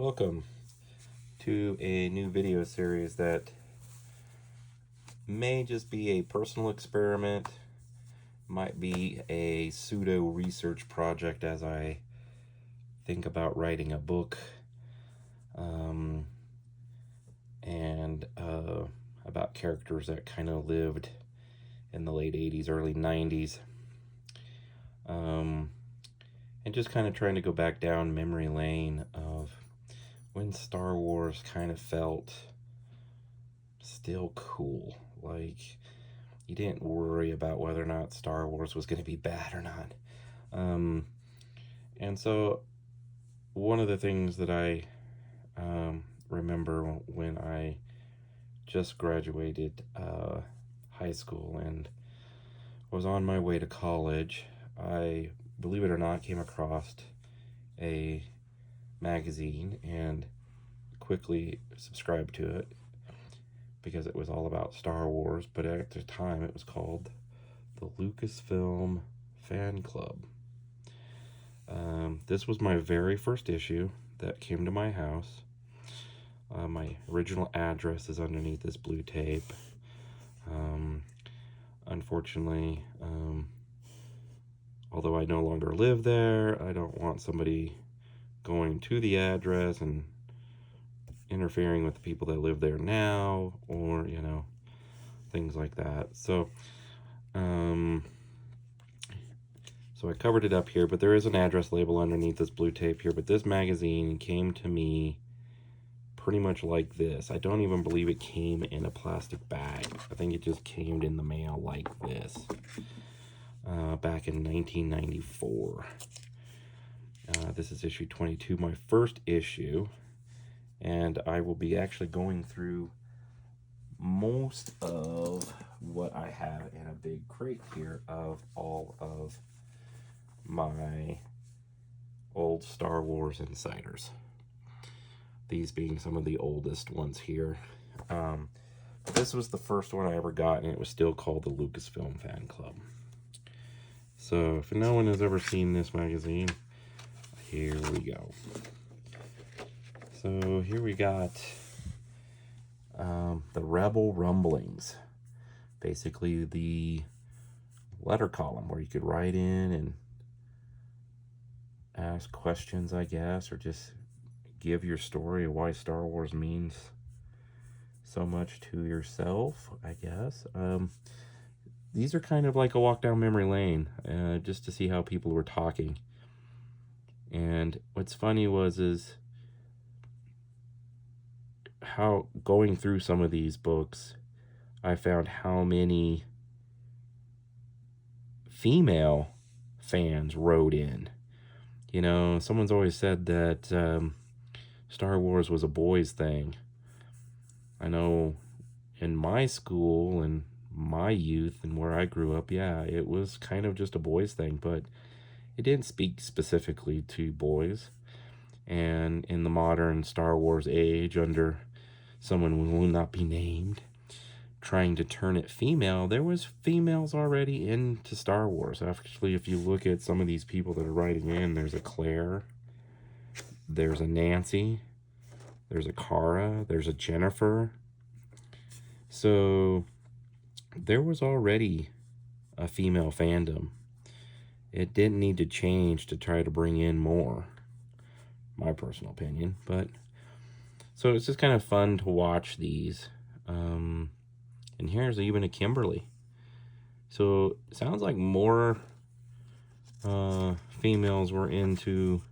Welcome to a new video series that may just be a personal experiment, might be a pseudo research project as I think about writing a book, and about characters that kind of lived in the late 80s, early 90s, and just kind of trying to go back down memory lane of when Star Wars kind of felt still cool. Like, you didn't worry about whether or not Star Wars was going to be bad or not. And so one of the things that I remember when I just graduated high school and was on my way to college, I, believe it or not, came across a magazine and quickly subscribed to it because it was all about Star Wars, but at the time it was called the Lucasfilm Fan Club. This was my very first issue that came to my house. My original address is underneath this blue tape. Unfortunately, although I no longer live there, I don't want somebody going to the address and interfering with the people that live there now, or, you know, things like that. So I covered it up here, but there is an address label underneath this blue tape here. But this magazine came to me pretty much like this. I don't even believe it came in a plastic bag. I think it just came in the mail like this, back in 1994. This is issue 22, my first issue, and I will be actually going through most of what I have in a big crate here of all of my old Star Wars Insiders. These being some of the oldest ones here. This was the first one I ever got, and it was still called the Lucasfilm Fan Club. So if no one has ever seen this magazine, here we go. So here we got the Rebel Rumblings. Basically the letter column where you could write in and ask questions, I guess, or just give your story of why Star Wars means so much to yourself, I guess. These are kind of like a walk down memory lane, just to see how people were talking. And what's funny is how, going through some of these books, I found how many female fans wrote in. You know, someone's always said that Star Wars was a boys' thing. I know in my school and my youth and where I grew up, yeah, it was kind of just a boys' thing, but it didn't speak specifically to boys. And in the modern Star Wars age, under someone who will not be named, trying to turn it female, there was females already into Star Wars. Actually, if you look at some of these people that are writing in, there's a Claire, there's a Nancy, there's a Cara, there's a Jennifer. So there was already a female fandom. It didn't need to change to try to bring in more, my personal opinion. But so it's just kind of fun to watch these. And here's even a Kimberly. So it sounds like more females were into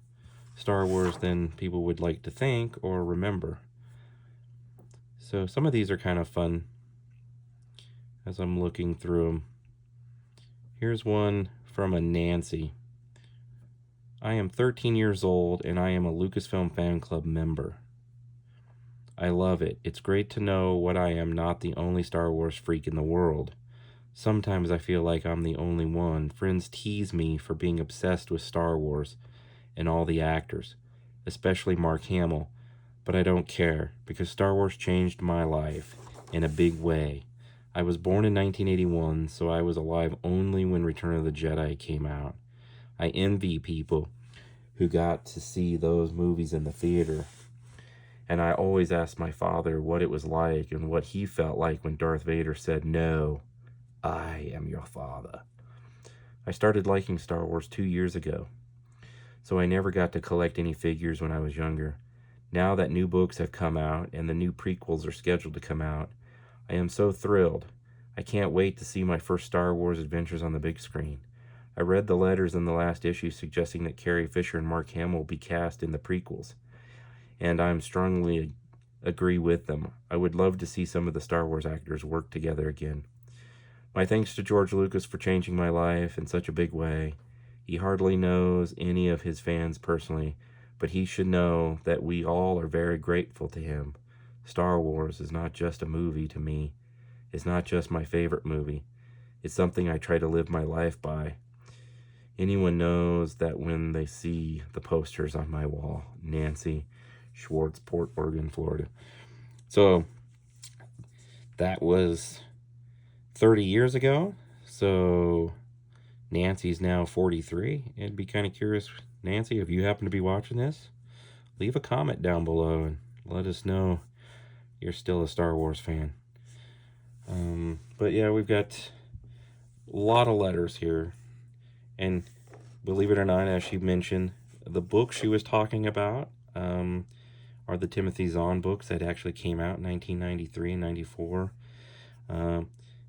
Star Wars than people would like to think or remember. So some of these are kind of fun as I'm looking through them. Here's one from a Nancy. I am 13 years old and I am a Lucasfilm Fan Club member. I love it. It's great to know what I am not the only Star Wars freak in the world. Sometimes I feel like I'm the only one. Friends tease me for being obsessed with Star Wars and all the actors, especially Mark Hamill, but I don't care because Star Wars changed my life in a big way. I was born in 1981, so I was alive only when Return of the Jedi came out. I envy people who got to see those movies in the theater. And I always asked my father what it was like and what he felt like when Darth Vader said, "No, I am your father." I started liking Star Wars 2 years ago, so I never got to collect any figures when I was younger. Now that new books have come out and the new prequels are scheduled to come out, I am so thrilled. I can't wait to see my first Star Wars adventures on the big screen. I read the letters in the last issue suggesting that Carrie Fisher and Mark Hamill will be cast in the prequels, and I strongly agree with them. I would love to see some of the Star Wars actors work together again. My thanks to George Lucas for changing my life in such a big way. He hardly knows any of his fans personally, but he should know that we all are very grateful to him. Star Wars is not just a movie to me. It's not just my favorite movie. It's something I try to live my life by. Anyone knows that when they see the posters on my wall. Nancy Schwartz, Port Oregon, Florida. So that was 30 years ago. So Nancy's now 43. I'd be kind of curious, Nancy, if you happen to be watching this, leave a comment down below and let us know you're still a Star Wars fan. But yeah, we've got a lot of letters here. And believe it or not, as she mentioned, the books she was talking about are the Timothy Zahn books that actually came out in 1993 and 94.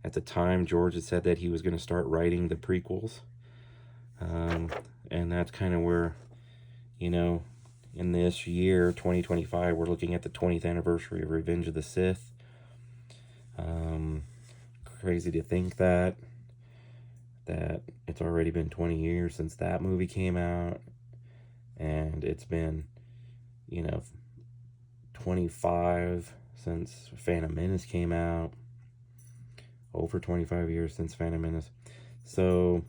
At the time, George had said that he was going to start writing the prequels. And that's kind of where, you know, in this year, 2025, we're looking at the 20th anniversary of Revenge of the Sith. Crazy to think that it's already been 20 years since that movie came out. And it's been, 25 since Phantom Menace came out. Over 25 years since Phantom Menace. So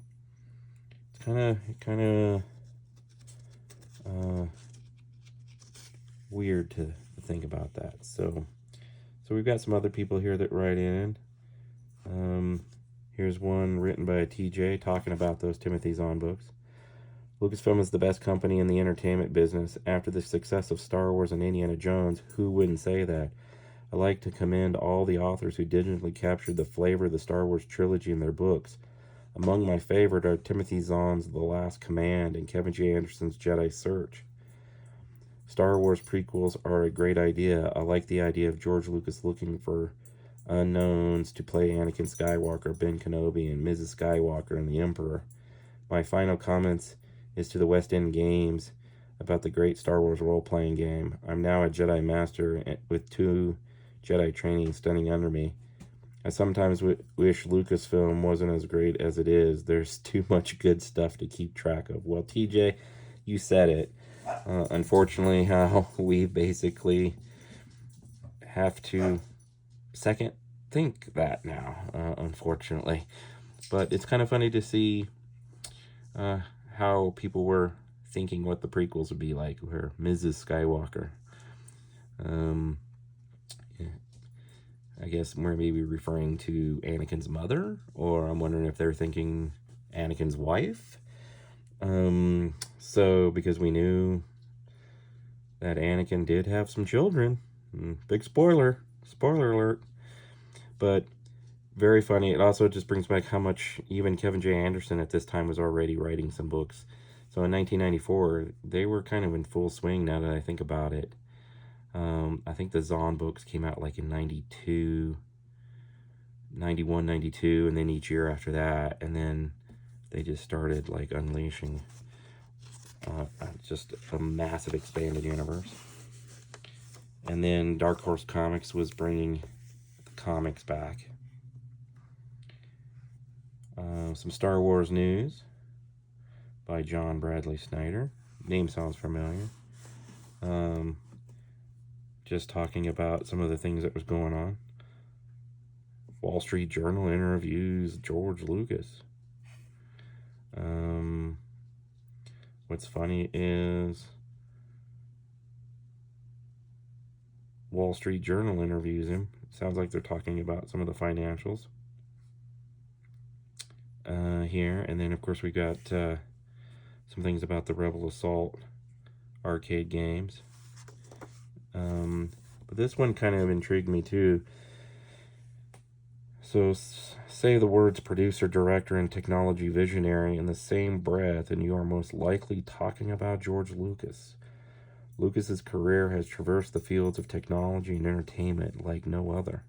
it's kind of weird to think about that. So we've got some other people here that write in. Here's one written by a TJ talking about those Timothy Zahn books. Lucasfilm is the best company in the entertainment business. After the success of Star Wars and Indiana Jones, who wouldn't say that? I like to commend all the authors who digitally captured the flavor of the Star Wars trilogy in their books. Among my favorite are Timothy Zahn's The Last Command and Kevin J. Anderson's Jedi Search. Star Wars prequels are a great idea. I like the idea of George Lucas looking for unknowns to play Anakin Skywalker, Ben Kenobi, and Mrs. Skywalker and the Emperor. My final comments is to the West End Games about the great Star Wars role-playing game. I'm now a Jedi Master with 2 Jedi training stunning under me. I sometimes wish Lucasfilm wasn't as great as it is. There's too much good stuff to keep track of. Well, TJ, you said it. Unfortunately, how we basically have to second think that now, unfortunately. But it's kind of funny to see how people were thinking what the prequels would be like, where Mrs. Skywalker. I guess we're maybe referring to Anakin's mother, or I'm wondering if they're thinking Anakin's wife. So, because we knew that Anakin did have some children. Big spoiler alert. But very funny. It also just brings back how much even Kevin J. Anderson at this time was already writing some books. So in 1994, they were kind of in full swing now that I think about it. I think the Zahn books came out like in 92, 91, 92, and then each year after that. And then they just started like unleashing just a massive expanded universe. And then Dark Horse Comics was bringing the comics back. Some Star Wars news by John Bradley Snyder. Name sounds familiar. Just talking about some of the things that was going on. Wall Street Journal interviews George Lucas. What's funny is Wall Street Journal interviews him. Sounds like they're talking about some of the financials here. And then, of course, we got some things about the Rebel Assault arcade games. But this one kind of intrigued me too. So say the words producer, director, and technology visionary in the same breath, and you are most likely talking about George Lucas. Lucas's career has traversed the fields of technology and entertainment like no other.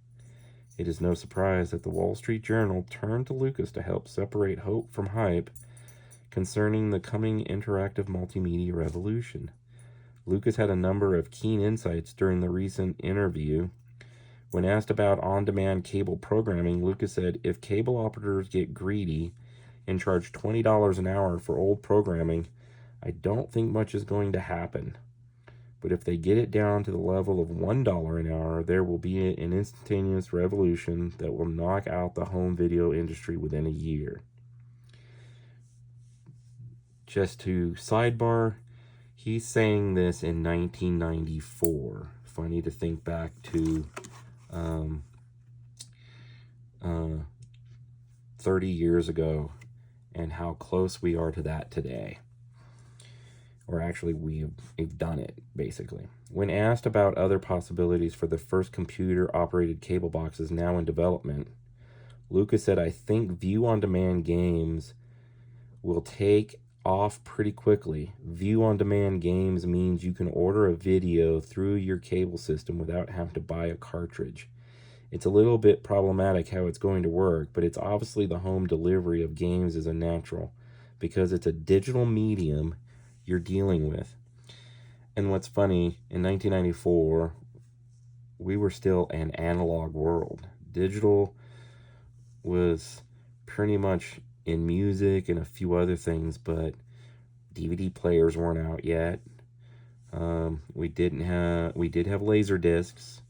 It is no surprise that the Wall Street Journal turned to Lucas to help separate hope from hype concerning the coming interactive multimedia revolution. Lucas had a number of keen insights during the recent interview. When asked about on-demand cable programming, Lucas said, if cable operators get greedy and charge $20 an hour for old programming, I don't think much is going to happen. But if they get it down to the level of $1 an hour, there will be an instantaneous revolution that will knock out the home video industry within a year. Just to sidebar, he's saying this in 1994. Funny to think back to 30 years ago and how close we are to that today. Or actually, we've done it, basically. When asked about other possibilities for the first computer-operated cable boxes now in development, Lucas said, I think view-on-demand games will take off pretty quickly. View-on-demand games means you can order a video through your cable system without having to buy a cartridge. It's a little bit problematic how it's going to work, but it's obviously the home delivery of games is a natural, because it's a digital medium you're dealing with. And what's funny, in 1994, we were still an analog world. Digital was pretty much in music and a few other things, but DVD players weren't out yet. We did have laser discs.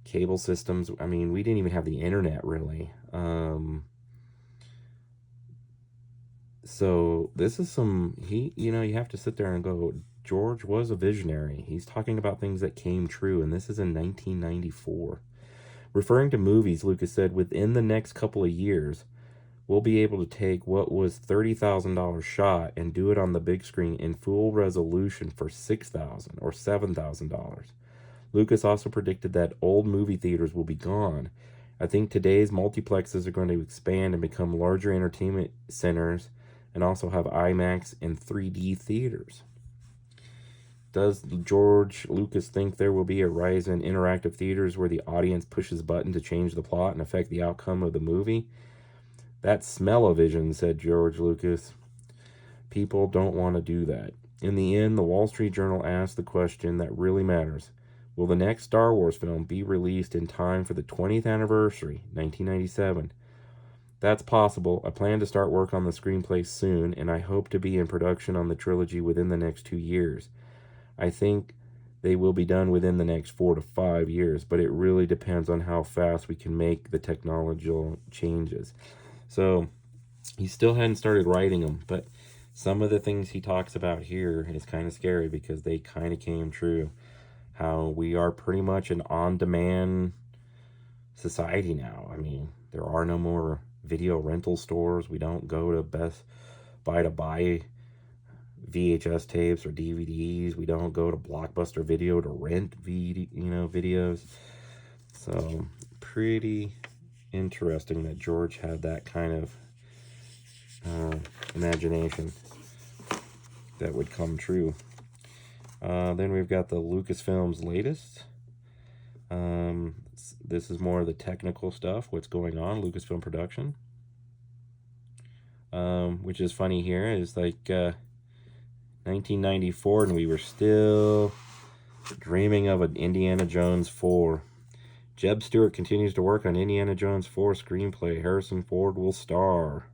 Cable systems, I mean, we didn't even have the internet, really. So this is you have to sit there and go, George was a visionary. He's talking about things that came true, and this is in 1994. Referring to movies, Lucas said, within the next couple of years, we'll be able to take what was $30,000 shot and do it on the big screen in full resolution for $6,000 or $7,000. Lucas also predicted that old movie theaters will be gone. I think today's multiplexes are going to expand and become larger entertainment centers and also have IMAX and 3D theaters. Does George Lucas think there will be a rise in interactive theaters where the audience pushes a button to change the plot and affect the outcome of the movie? That's smell-o-vision, said George Lucas. People don't want to do that. In the end, the Wall Street Journal asked the question that really matters. Will the next Star Wars film be released in time for the 20th anniversary, 1997? That's possible. I plan to start work on the screenplay soon, and I hope to be in production on the trilogy within the next 2 years. I think they will be done within the next 4 to 5 years, but it really depends on how fast we can make the technological changes. So he still hadn't started writing them, but some of the things he talks about here is kind of scary because they kind of came true. How we are pretty much an on-demand society now. I mean, there are no more video rental stores. We don't go to Best Buy to buy VHS tapes or DVDs. We don't go to Blockbuster Video to rent videos. So pretty interesting that George had that kind of imagination that would come true. Then we've got the Lucasfilm's latest. This is more of the technical stuff, what's going on, Lucasfilm production. Which is funny here, is like 1994, and we were still dreaming of an Indiana Jones 4. Jeb Stewart continues to work on Indiana Jones 4 screenplay. Harrison Ford will star.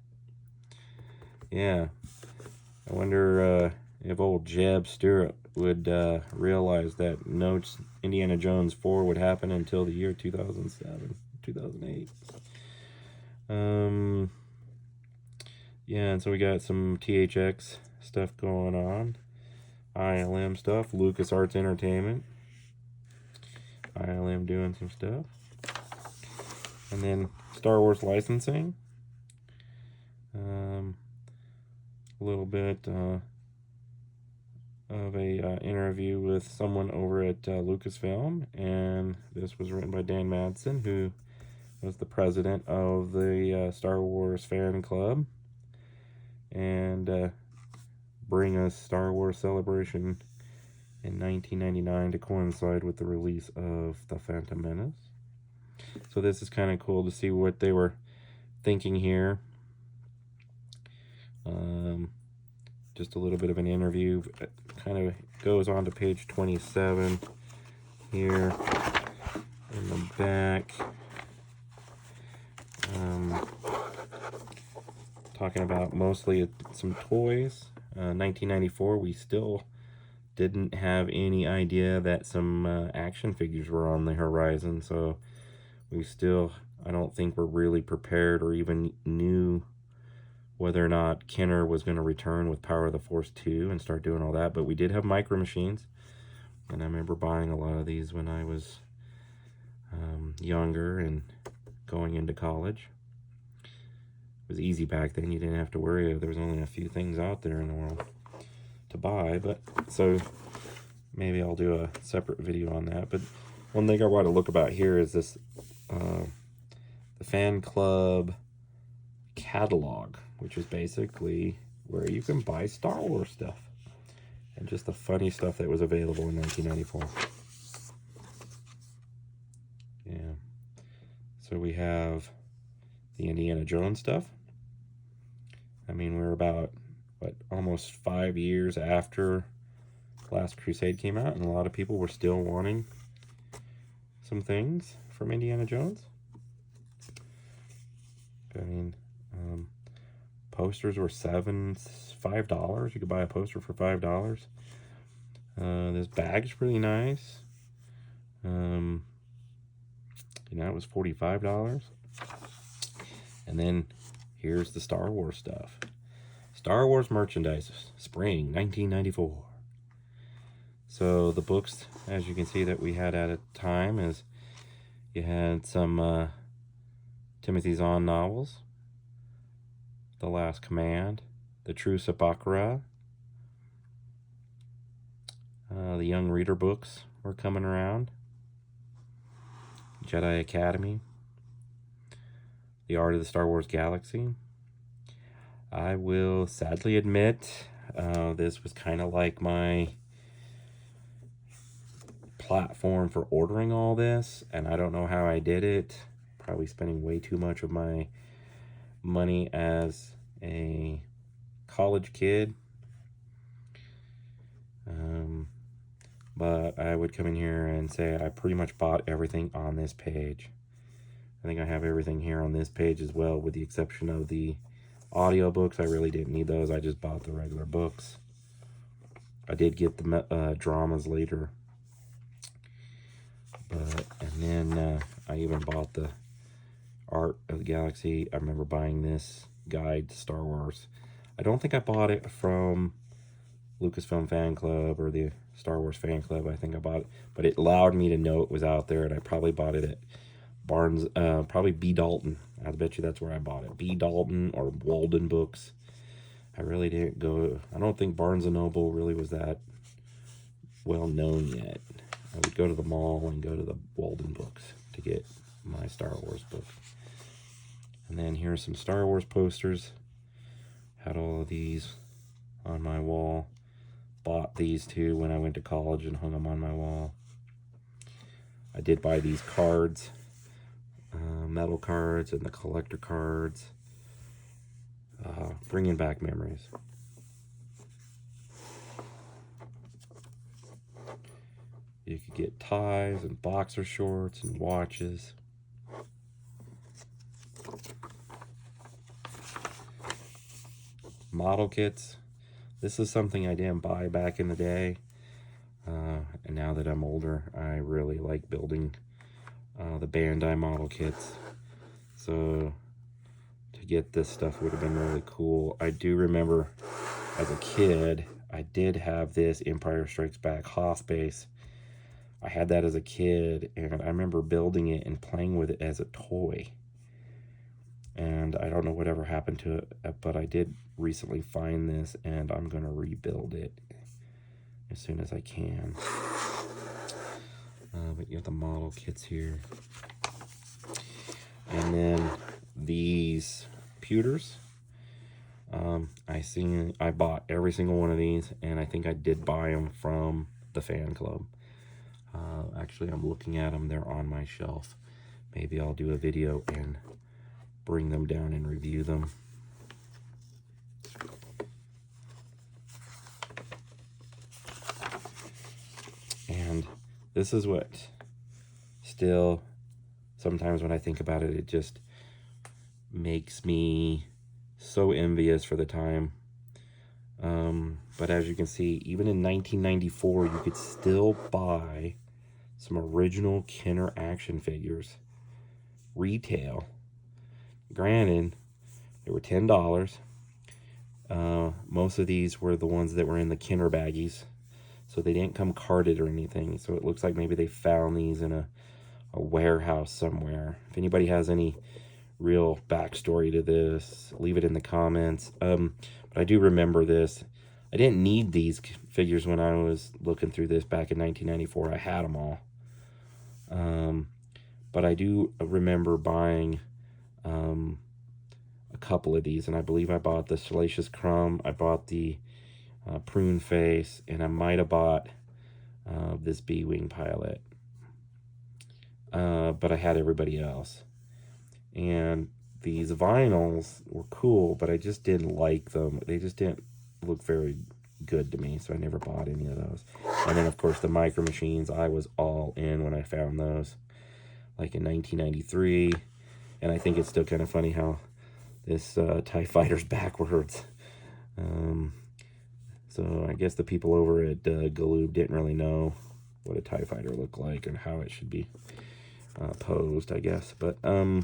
Yeah. I wonder if old Jeb Stewart would realize that no Indiana Jones 4 would happen until the year 2007, 2008. Yeah, and so we got some THX stuff going on. ILM stuff, LucasArts Entertainment. ILM doing some stuff. And then Star Wars licensing. A little bit of a interview with someone over at Lucasfilm, and this was written by Dan Madsen, who was the president of the Star Wars fan club, and bring us Star Wars Celebration in 1999 to coincide with the release of The Phantom Menace. So this is kind of cool to see what they were thinking here. Just a little bit of an interview. It kind of goes on to page 27 here in the back. Talking about mostly some toys. 1994, we still didn't have any idea that some action figures were on the horizon, so we still, I don't think we're really prepared or even knew whether or not Kenner was going to return with Power of the Force 2 and start doing all that. But we did have Micro Machines, and I remember buying a lot of these when I was younger and going into college. It was easy back then. You didn't have to worry. There was only a few things out there in the world to buy. But so maybe I'll do a separate video on that. But one thing I want to look about here is this the fan club catalog, which is basically where you can buy Star Wars stuff and just the funny stuff that was available in 1994. Yeah. So we have the Indiana Jones stuff. I mean, we're about, what, almost 5 years after Last Crusade came out, and a lot of people were still wanting some things from Indiana Jones. I mean, posters were $5. You could buy a poster for $5. This bag's pretty nice. You know, it was $45. And then here's the Star Wars stuff. Star Wars merchandise, spring 1994. So the books, as you can see, that we had at a time is you had some Timothy Zahn novels, The Last Command, The True Sepulchre. The Young Reader books were coming around. Jedi Academy. The Art of the Star Wars Galaxy. I will sadly admit, this was kind of like my platform for ordering all this, and I don't know how I did it. Probably spending way too much of my money as a college kid. But I would come in here and say I pretty much bought everything on this page. I think I have everything here on this page as well, with the exception of the audiobooks. I really didn't need those. I just bought the regular books. I did get the dramas later. And then I even bought the Art of the Galaxy. I remember buying this guide to Star Wars. I don't think I bought it from Lucasfilm Fan Club or the Star Wars Fan Club. I think I bought it, but it allowed me to know it was out there, and I probably bought it at Barnes, probably B. Dalton. I bet you that's where I bought it. B. Dalton or Walden Books. I really didn't go, I don't think Barnes & Noble really was that well known yet. I would go to the mall and go to the Walden Books to get my Star Wars book. And then here's some Star Wars posters. Had all of these on my wall. Bought these too when I went to college and hung them on my wall. I did buy these cards, metal cards and the collector cards. Bringing back memories. You could get ties and boxer shorts and watches. Model kits. This is something I didn't buy back in the day. And now that I'm older, I really like building the Bandai model kits. So to get this stuff would have been really cool. I do remember as a kid, I did have this Empire Strikes Back Hoth base. I had that as a kid, and I remember building it and playing with it as a toy. And I don't know whatever happened to it, but I did recently find this, and I'm going to rebuild it as soon as I can. But you have the model kits here. And then these pewters. I bought every single one of these, and I think I did buy them from the fan club. Actually, I'm looking at them. They're on my shelf. Maybe I'll do a video and bring them down and review them. And this is what still, sometimes when I think about it, it just makes me so envious for the time. But as you can see, even in 1994, you could still buy some original Kenner action figures retail. Granted, they were $10. Most of these were the ones that were in the Kenner baggies, so they didn't come carded or anything. So it looks like maybe they found these in a warehouse somewhere. If anybody has any real backstory to this, leave it in the comments. But I do remember this. I didn't need these figures when I was looking through this back in 1994. I had them all. But I do remember buying a couple of these, and I believe I bought the Salacious Crumb, I bought the Prune Face, and I might have bought this B-Wing pilot. But I had everybody else. And these vinyls were cool, but I just didn't like them. They just didn't look very good to me, so I never bought any of those. And then, of course, the Micro Machines, I was all in when I found those, like in 1993. And I think it's still kind of funny how this TIE Fighter's backwards. So I guess the people over at Galoob didn't really know what a TIE Fighter looked like and how it should be posed, I guess. But I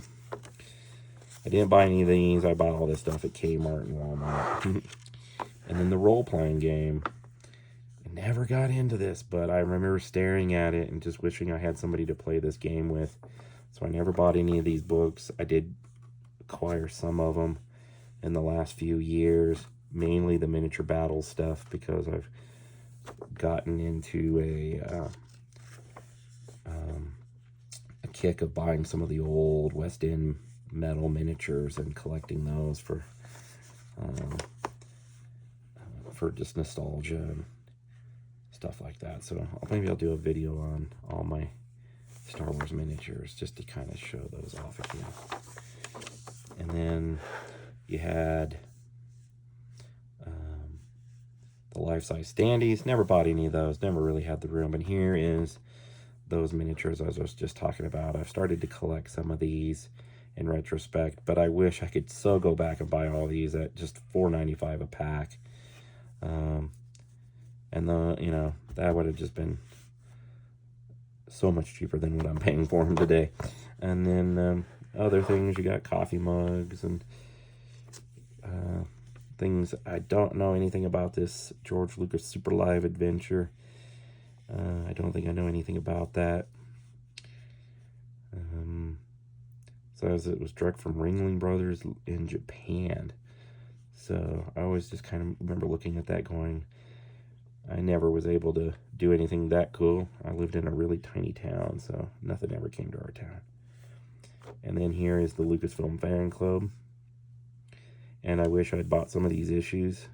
didn't buy any of these. I bought all this stuff at Kmart and Walmart. And then the role-playing game. I never got into this, but I remember staring at it and just wishing I had somebody to play this game with. So I never bought any of these books. I did acquire some of them in the last few years, mainly the miniature battle stuff, because I've gotten into a kick of buying some of the old West End metal miniatures and collecting those for just nostalgia and stuff like that. So maybe I'll do a video on all my Star Wars miniatures just to kind of show those off again. And then you had the life-size standees. Never bought any of those. Never really had the room. And here is those miniatures I was just talking about. I've started to collect some of these in retrospect, but I wish I could so go back and buy all these at just $4.95 a pack. And that would have just been so much cheaper than what I'm paying for them today. And then other things, you got coffee mugs and things. I don't know anything about this George Lucas Super Live Adventure. I don't think I know anything about that. So it was direct from Ringling Brothers in Japan. So I always just kind of remember looking at that going, I never was able to do anything that cool. I lived in a really tiny town, so nothing ever came to our town. And then here is the Lucasfilm Fan Club. And I wish I'd bought some of these issues,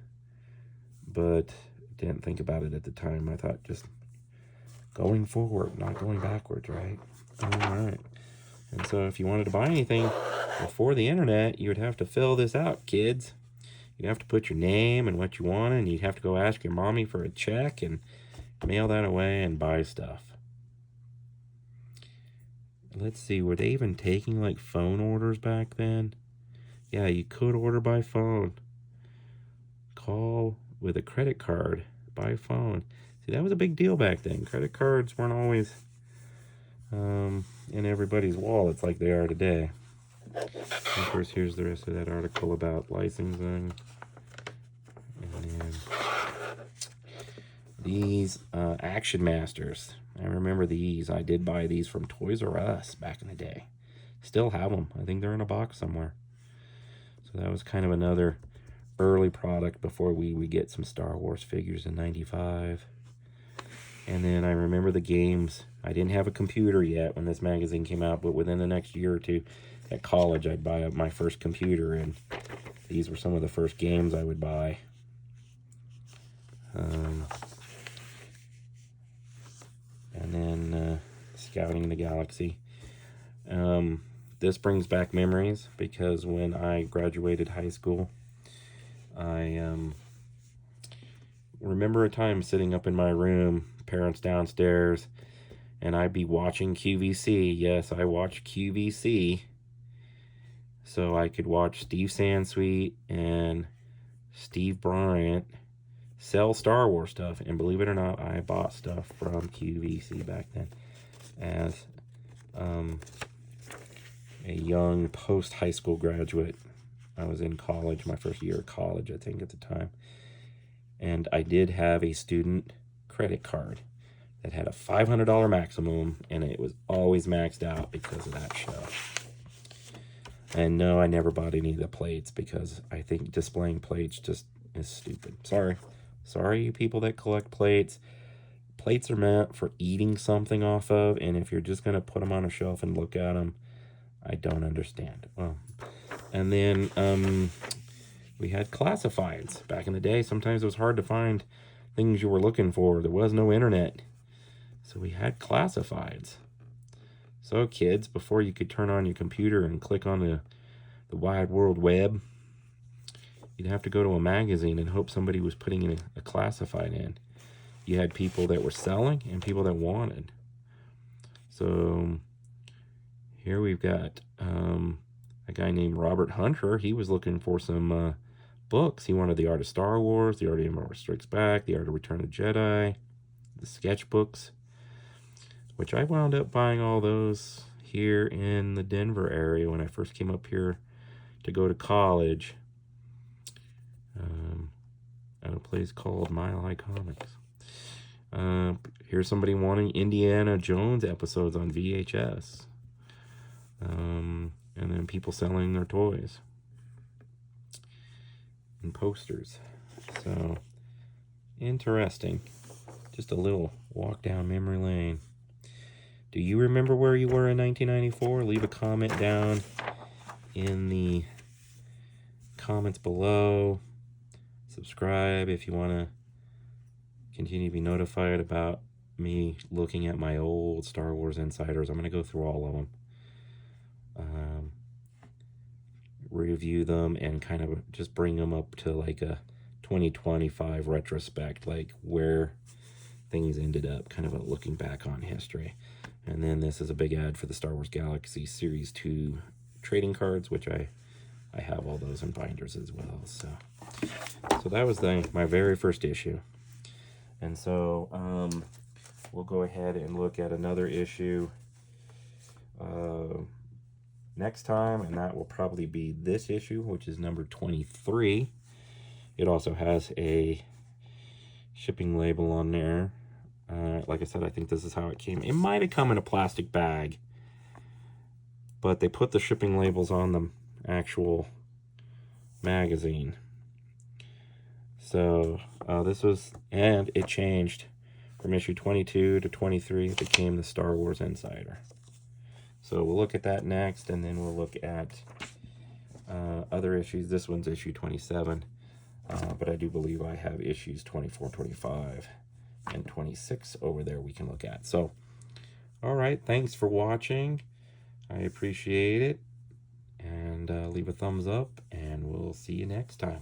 but didn't think about it at the time. I thought just going forward, not going backwards, right? All right. And so if you wanted to buy anything before the internet, you would have to fill this out, kids. You'd have to put your name and what you wanted, and you'd have to go ask your mommy for a check and mail that away and buy stuff. Let's see, were they even taking like phone orders back then? Yeah, you could order by phone. Call with a credit card by phone. See, that was a big deal back then. Credit cards weren't always in everybody's wallets like they are today. Of course, here's the rest of that article about licensing. And then these Action Masters. I remember these. I did buy these from Toys R Us back in the day. Still have them. I think they're in a box somewhere. So that was kind of another early product before we would get some Star Wars figures in '95. And then I remember the games. I didn't have a computer yet when this magazine came out, but within the next year or two at college, I'd buy up my first computer, and these were some of the first games I would buy. And then Scouting the Galaxy. This brings back memories because when I graduated high school, I remember a time sitting up in my room, parents downstairs, and I'd be watching QVC. Yes, I watched QVC. So I could watch Steve Sansweet and Steve Bryant sell Star Wars stuff. And believe it or not, I bought stuff from QVC back then as a young post-high school graduate. I was in college, my first year of college, I think, at the time. And I did have a student credit card that had a $500 maximum, and it was always maxed out because of that show. And no, I never bought any of the plates because I think displaying plates just is stupid. Sorry, you people that collect plates. Plates are meant for eating something off of, and if you're just going to put them on a shelf and look at them, I don't understand. Well, and then we had classifieds back in the day. Sometimes it was hard to find things you were looking for. There was no internet. So we had classifieds. So kids, before you could turn on your computer and click on the wide world web, you'd have to go to a magazine and hope somebody was putting in a classified in. You had people that were selling and people that wanted. So here we've got a guy named Robert Hunter. He was looking for some books. He wanted The Art of Star Wars, The Art of Empire Strikes Back, The Art of Return of the Jedi, the sketchbooks, which I wound up buying all those here in the Denver area when I first came up here to go to college at a place called Mile High Comics. Here's somebody wanting Indiana Jones episodes on VHS. And then people selling their toys and posters. So, interesting. Just a little walk down memory lane. Do you remember where you were in 1994? Leave a comment down in the comments below. Subscribe if you want to continue to be notified about me looking at my old Star Wars Insiders. I'm going to go through all of them. Review them and kind of just bring them up to like a 2025 retrospect, like where things ended up, kind of a looking back on history. And then this is a big ad for the Star Wars Galaxy Series 2 trading cards, which I have all those in binders as well. So that was my very first issue. And so we'll go ahead and look at another issue next time, and that will probably be this issue, which is number 23. It also has a shipping label on there. Like I said, I think this is how it came. It might have come in a plastic bag, but they put the shipping labels on the actual magazine. So this was, and it changed from issue 22 to 23. It became the Star Wars Insider. So we'll look at that next, and then we'll look at other issues. This one's issue 27, but I do believe I have issues 24, 25, and 26 over there we can look at. So, all right, thanks for watching. I appreciate it, and leave a thumbs up, and we'll see you next time.